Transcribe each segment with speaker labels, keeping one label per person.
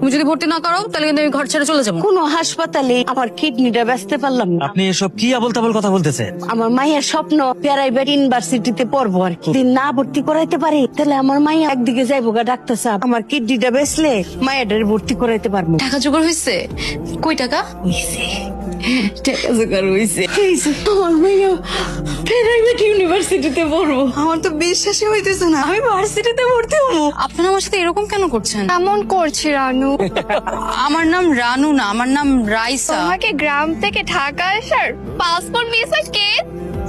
Speaker 1: তুমি যদি ভর্তি না করো তাহলে কিন্তু আমি ঘর ছেড়ে চলে যাবো।
Speaker 2: কোনো হাসপাতালে আমার কিডনিটা বেচতে পারলাম না।
Speaker 3: আপনি এসব কি আবল তাবল কথা বলতেছেন?
Speaker 2: আমার মায়ের স্বপ্ন প্রাইভেট ইউনিভার্সিটিতে পড়বো আর কি। যদি না ভর্তি করাইতে পারি তাহলে আমার মাইয়া একদিকে যাইবো গা ডাক্তার সাহেব। আমার কিডনিটা বেচলে মায়ের ভর্তি করাইতে পারবো।
Speaker 1: টাকা জোগাড় হয়েছে? কই টাকা?
Speaker 2: টাকা জোগাড় হয়েছে। আমার মাইয়া প্রাইভেট ইউনিভার্সিটিতে পড়বো।
Speaker 1: আমার তো বিশ্বাসই হইতেছে না আমি ভার্সিটিতে ভর্তি হবো। আপনারা আমার সাথে এরকম কেন করছেন?
Speaker 4: এমন করছি রানু।
Speaker 1: আমার নাম রানু না, আমার নাম রাইসা।
Speaker 4: তোমাকে গ্রাম থেকে ঢাকা আসার পাসপোর্ট ভিসা কে?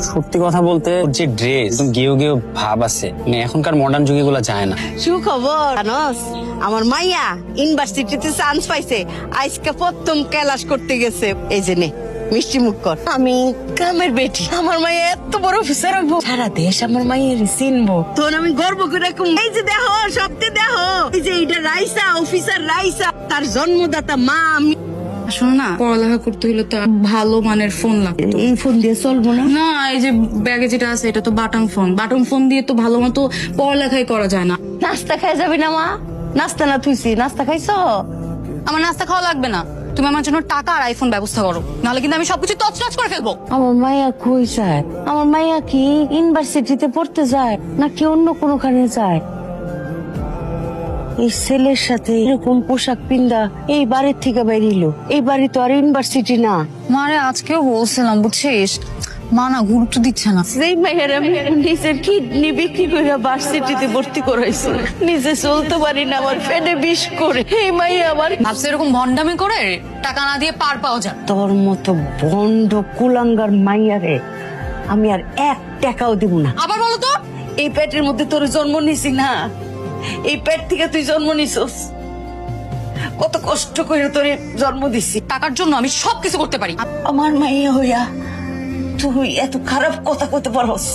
Speaker 5: সত্যি কথা বলতে ওর যে ড্রেস গেও গেও ভাব আছে, মানে এখনকার মডার্ন যুগে গুলো যায় না।
Speaker 2: সুখবর জানোস, আমার মাইয়া ইউনিভার্সিটিতে চান্স পাইছে। আজকে প্রথম ক্লাস করতে গেছে। এই যে নে মিষ্টি মুখ কর। আমি গ্রামের বেটি, আমার মাইয়া এত বড় অফিসার হবো, সারা দেশ আমার মাইয়ের চিনবো। তখন আমি গর্ব করে এই যে দেখো সবতে দেখো, এই যে এটা রাইসা, অফিসার রাইসা, তার জন্মদাতা মা। আমি
Speaker 1: শোনো না, পড়ালেখা করতে হলে তো ভালো মানের ফোন লাগতো।
Speaker 2: এই ফোন দিয়ে চলবো না।
Speaker 1: না, এই যে ব্যাগে যেটা আছে এটা তো বাটন ফোন। বাটন ফোন দিয়ে তো ভালো মতো পড়ালেখাই করা যায় না।
Speaker 2: নাস্তা খাই যাবি না মা? নাস্তা না থুইছি, নাস্তা খাইছো?
Speaker 1: আমার নাস্তা খাওয়া লাগবে না, তুমি আমার জন্য টাকা আর আইফোন ব্যবস্থা করো, নাহলে কিন্তু আমি সবকিছু তছনছ করে ফেলবো।
Speaker 2: আমার মাইয়া কই যায়? আমার মাইয়া কি ইউনিভার্সিটিতে পড়তে যায় নাকি অন্য কোনোখানে যায়? এই ছেলের সাথে এরকম পোশাক পিন্দা এই বাড়ির থেকে বেরিলো। এই বাড়ি তো আর ইউনিভার্সিটি না।
Speaker 1: মারে আজকেও বলছিলাম বুঝছিস, মা না গুরুত্ব দিচ্ছে না।
Speaker 2: সেই মাইয়ার আমি নিজের কিডনি বিক্রি করে ভার্সিটিতে ভর্তি করাইছি। নিজে চলতে পারি না, আমার পেটে বিষ করে। এই মাইয়া আমার
Speaker 1: ভাবছে এরকম ভন্ডামি করে টাকা না দিয়ে পার পাওয়া যায়।
Speaker 2: তোর মতো বন্ড কুলাঙ্গার মাইয়ারে আমি আর 1 টাকাও দিব না।
Speaker 1: আবার বলো তো।
Speaker 2: এই পেটের মধ্যে তোর জন্ম নিছি না, এই পেট থেকে তুই জন্ম নিছস। কত কষ্ট করে তোরে জন্ম দিছি।
Speaker 1: টাকার জন্য আমি সবকিছু করতে পারি।
Speaker 2: আমার মাইয়া হইয়া তুই এত খারাপ কথা কইতে পারস?